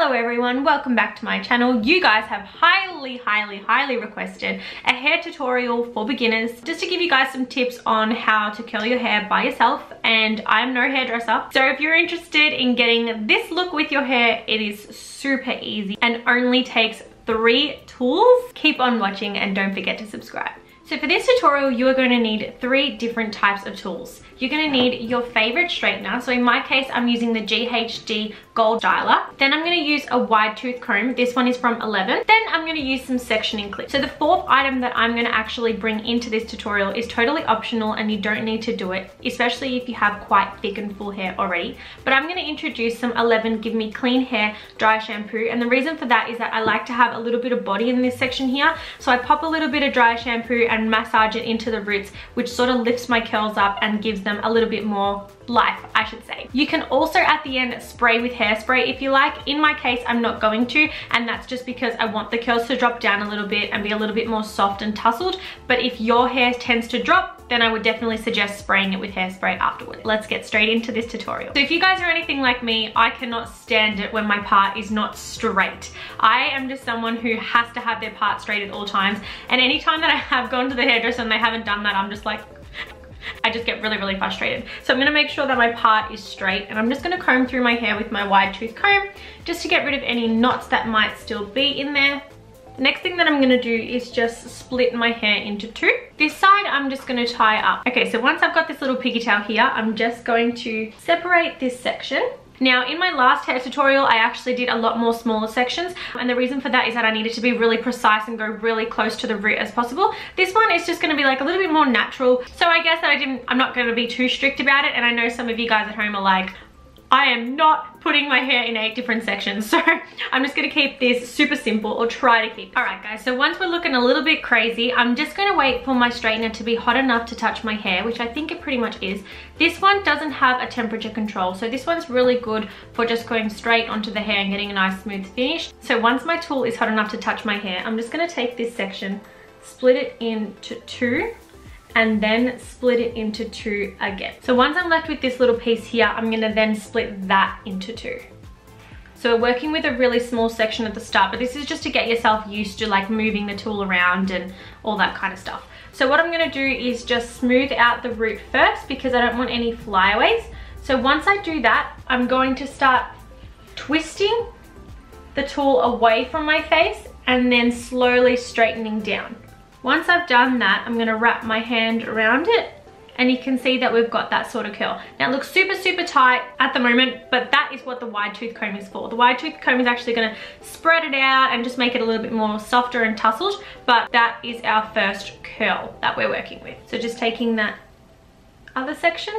Hello everyone, welcome back to my channel. You guys have highly requested a hair tutorial for beginners, just to give you guys some tips on how to curl your hair by yourself, and I'm no hairdresser. So if you're interested in getting this look with your hair, it is super easy and only takes 3 tools. Keep on watching and don't forget to subscribe. So for this tutorial, you are going to need 3 different types of tools. You're going to need your favorite straightener. So in my case, I'm using the GHD Gold Styler. Then I'm going to use a wide tooth comb. This one is from 11. Then I'm going to use some sectioning clips. So the 4th item that I'm going to actually bring into this tutorial is totally optional and you don't need to do it, especially if you have quite thick and full hair already. But I'm going to introduce some 11 Give Me Clean Hair dry shampoo. And the reason for that is that I like to have a little bit of body in this section here. So I pop a little bit of dry shampoo and massage it into the roots, which sort of lifts my curls up and gives them a little bit more life, I should say. You can also at the end spray with hairspray if you like. In my case, I'm not going to, and that's just because I want the curls to drop down a little bit and be a little bit more soft and tousled. But if your hair tends to drop, then I would definitely suggest spraying it with hairspray afterwards. Let's get straight into this tutorial. So if you guys are anything like me, I cannot stand it when my part is not straight. I am just someone who has to have their part straight at all times, and anytime that I have gone to the hairdresser and they haven't done that, I'm just like, I just get really frustrated. So I'm going to make sure that my part is straight, and I'm just going to comb through my hair with my wide tooth comb just to get rid of any knots that might still be in there. The next thing that I'm going to do is just split my hair into 2. This side I'm just going to tie up. Okay, so once I've got this little pigtail here, I'm just going to separate this section. Now, in my last hair tutorial, I actually did a lot more smaller sections, and the reason for that is that I needed to be really precise and go really close to the root as possible. This one is just going to be like a little bit more natural, so I guess that I'm not going to be too strict about it. And I know some of you guys at home are like, I am not putting my hair in 8 different sections, so I'm just going to keep this super simple, or try to keep. Alright guys, so once we're looking a little bit crazy, I'm just going to wait for my straightener to be hot enough to touch my hair, which I think it pretty much is. This one doesn't have a temperature control, so this one's really good for just going straight onto the hair and getting a nice smooth finish. So once my tool is hot enough to touch my hair, I'm just going to take this section, split it into 2, and then split it into 2 again. So once I'm left with this little piece here, I'm gonna then split that into 2. So we're working with a really small section at the start, but this is just to get yourself used to like moving the tool around and all that kind of stuff. So what I'm gonna do is just smooth out the root first, because I don't want any flyaways. So once I do that, I'm going to start twisting the tool away from my face and then slowly straightening down. Once I've done that, I'm going to wrap my hand around it, and you can see that we've got that sort of curl. Now it looks super tight at the moment, but that is what the wide tooth comb is for. The wide tooth comb is actually going to spread it out and just make it a little bit more softer and tousled, but that is our first curl that we're working with. So just taking that other section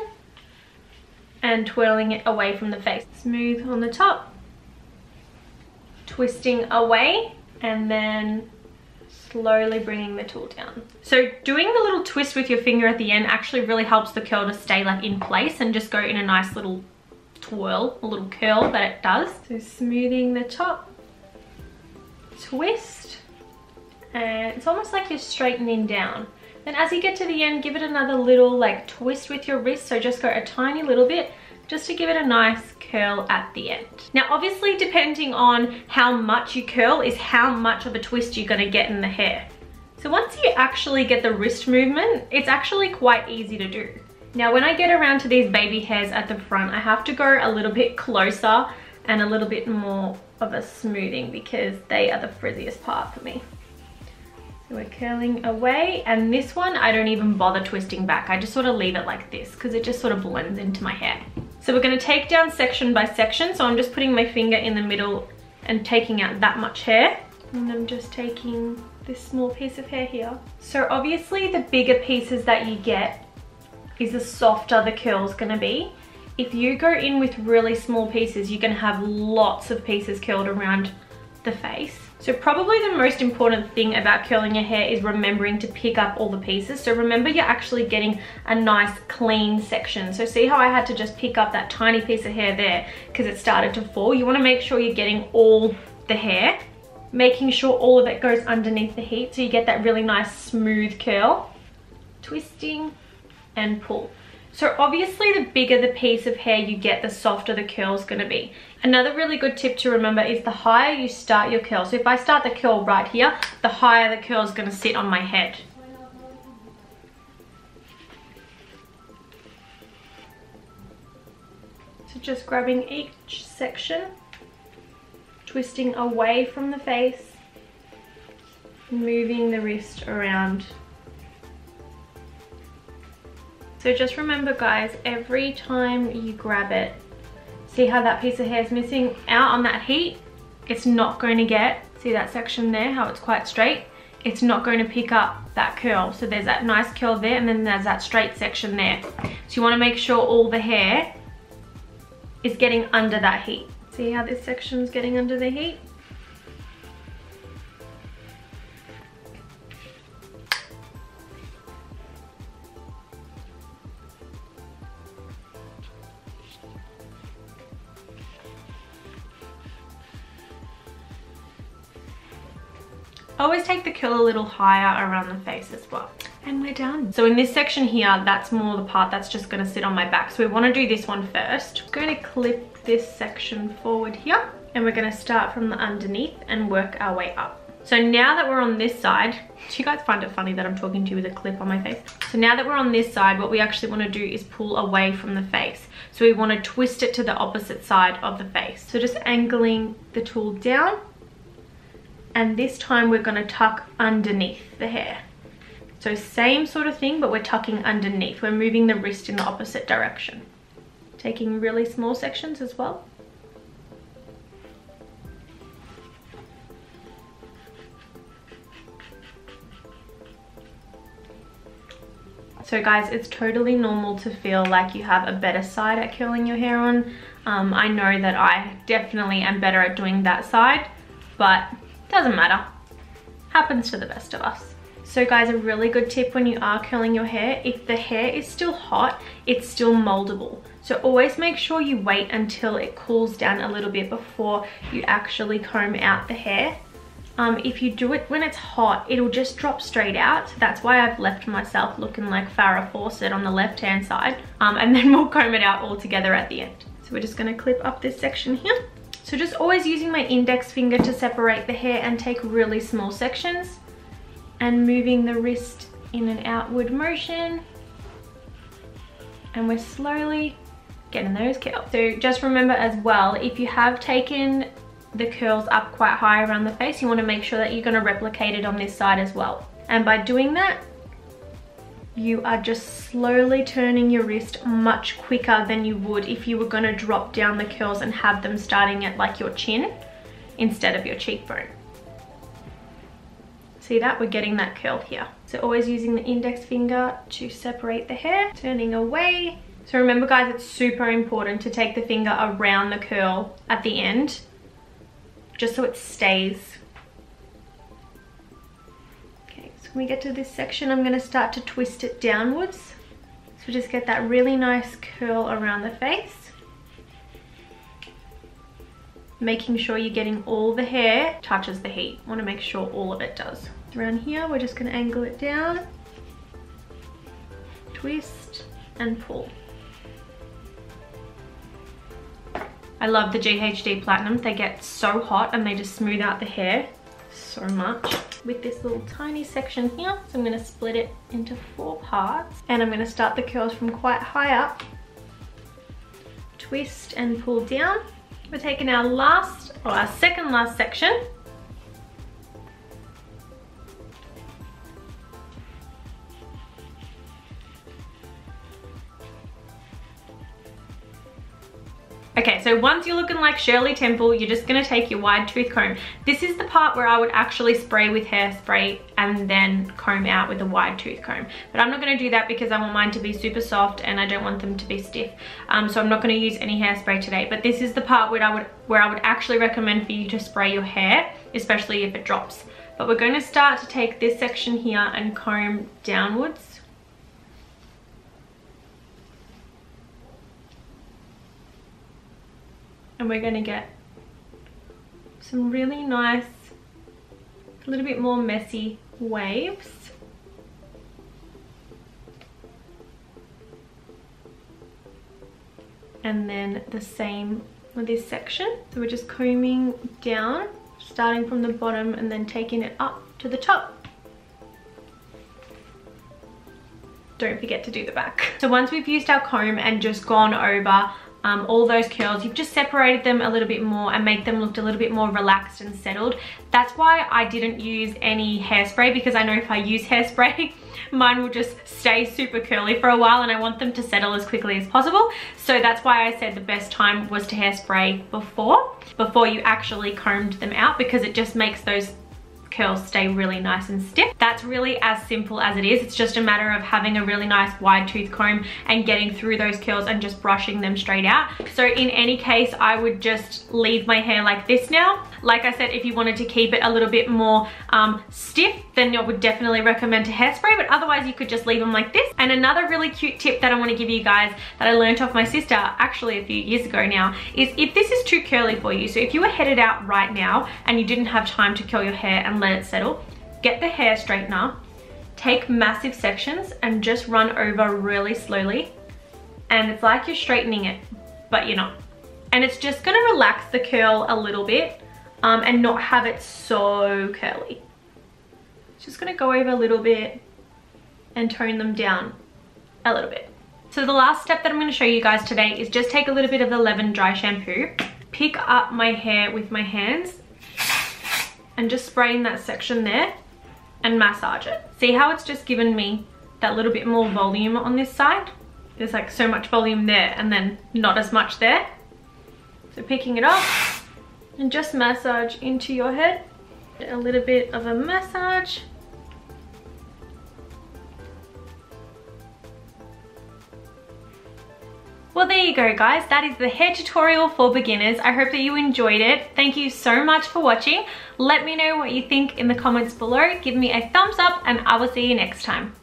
and twirling it away from the face. Smooth on the top, twisting away, and then slowly bringing the tool down. So doing the little twist with your finger at the end actually really helps the curl to stay like in place and just go in a nice little twirl, a little curl that it does. So smoothing the top, twist, and it's almost like you're straightening down. Then as you get to the end, give it another little like twist with your wrist, so just go a tiny little bit, just to give it a nice curl at the end. Now obviously, depending on how much you curl is how much of a twist you're going to get in the hair. So once you actually get the wrist movement, it's actually quite easy to do. Now when I get around to these baby hairs at the front, I have to go a little bit closer and a little bit more of a smoothing, because they are the frizziest part for me. So we're curling away, and this one I don't even bother twisting back. I just sort of leave it like this because it just sort of blends into my hair. So we're going to take down section by section. So I'm just putting my finger in the middle and taking out that much hair. And I'm just taking this small piece of hair here. So obviously the bigger pieces that you get is the softer the curl's going to be. If you go in with really small pieces, you're going to have lots of pieces curled around the face. So probably the most important thing about curling your hair is remembering to pick up all the pieces. So remember, you're actually getting a nice clean section. So see how I had to just pick up that tiny piece of hair there because it started to fall? You want to make sure you're getting all the hair, making sure all of it goes underneath the heat so you get that really nice smooth curl. Twisting and pull. So obviously the bigger the piece of hair you get, the softer the curl is going to be. Another really good tip to remember is the higher you start your curl. So if I start the curl right here, the higher the curl is going to sit on my head. So just grabbing each section, twisting away from the face, moving the wrist around. So just remember guys, every time you grab it, see how that piece of hair is missing out on that heat? It's not going to get, see that section there, how it's quite straight? It's not going to pick up that curl. So there's that nice curl there, and then there's that straight section there. So you want to make sure all the hair is getting under that heat. See how this section's getting under the heat? Always take the curl a little higher around the face as well. And we're done. So in this section here, that's more the part that's just gonna sit on my back. So we wanna do this one first. I'm going to clip this section forward here, and we're gonna start from the underneath and work our way up. So now that we're on this side, do you guys find it funny that I'm talking to you with a clip on my face? So now that we're on this side, what we actually wanna do is pull away from the face. So we wanna twist it to the opposite side of the face. So just angling the tool down, and this time we're going to tuck underneath the hair. So same sort of thing, but we're tucking underneath. We're moving the wrist in the opposite direction. Taking really small sections as well. So guys, it's totally normal to feel like you have a better side at curling your hair on. I know that I definitely am better at doing that side, but doesn't matter. Happens to the best of us. So guys, a really good tip when you are curling your hair, if the hair is still hot, it's still moldable. So always make sure you wait until it cools down a little bit before you actually comb out the hair. If you do it when it's hot, it'll just drop straight out. So that's why I've left myself looking like Farrah Fawcett on the left-hand side. And then we'll comb it out all together at the end. So we're just gonna clip up this section here. So just always using my index finger to separate the hair and take really small sections, and moving the wrist in an outward motion. And we're slowly getting those curls. So just remember as well, if you have taken the curls up quite high around the face, you want to make sure that you're going to replicate it on this side as well. And by doing that, you are just slowly turning your wrist much quicker than you would if you were going to drop down the curls and have them starting at like your chin instead of your cheekbone. See that? We're getting that curl here. So always using the index finger to separate the hair, turning away. So remember guys, it's super important to take the finger around the curl at the end, just so it stays. When we get to this section, I'm going to start to twist it downwards. So just get that really nice curl around the face. Making sure you're getting all the hair touches the heat. Want to make sure all of it does. Around here, we're just going to angle it down, twist and pull. I love the GHD Platinums. They get so hot and they just smooth out the hair so much. With this little tiny section here, so I'm going to split it into 4 parts, and I'm going to start the curls from quite high up, twist and pull down. We're taking our second last section, okay, so once you're looking like Shirley Temple, you're just gonna take your wide tooth comb. This is the part where I would actually spray with hairspray and then comb out with a wide tooth comb. But I'm not gonna do that because I want mine to be super soft and I don't want them to be stiff. So I'm not gonna use any hairspray today. But this is the part where I would actually recommend for you to spray your hair, especially if it drops. But we're going to start to take this section here and comb downwards. And we're going to get some really nice, a little bit more messy waves. And then the same with this section. So we're just combing down, starting from the bottom and then taking it up to the top. Don't forget to do the back. So once we've used our comb and just gone over all those curls, you've just separated them a little bit more and make them look a little bit more relaxed and settled. That's why I didn't use any hairspray, because I know if I use hairspray, mine will just stay super curly for a while and I want them to settle as quickly as possible. So that's why I said the best time was to hairspray before you actually combed them out, because it just makes those curls stay really nice and stiff. That's really as simple as it is. It's just a matter of having a really nice wide tooth comb and getting through those curls and just brushing them straight out. So in any case, I would just leave my hair like this now. Like I said, if you wanted to keep it a little bit more stiff, then I would definitely recommend a hairspray, but otherwise you could just leave them like this. And another really cute tip that I want to give you guys that I learned off my sister actually a few years ago now is, if this is too curly for you, so if you were headed out right now and you didn't have time to curl your hair and let it settle, get the hair straightener, take massive sections and just run over really slowly, and it's like you're straightening it, but you're not. And it's just gonna relax the curl a little bit and not have it so curly. It's just gonna go over a little bit and tone them down a little bit. So the last step that I'm gonna show you guys today is just take a little bit of the Leave-In Dry shampoo, pick up my hair with my hands and just spray in that section there and massage it. See how it's just given me that little bit more volume on this side? There's like so much volume there and then not as much there. So picking it up and just massage into your head. A little bit of a massage. Well, there you go guys, that is the hair tutorial for beginners. I hope that you enjoyed it. Thank you so much for watching. Let me know what you think in the comments below. Give me a thumbs up and I will see you next time.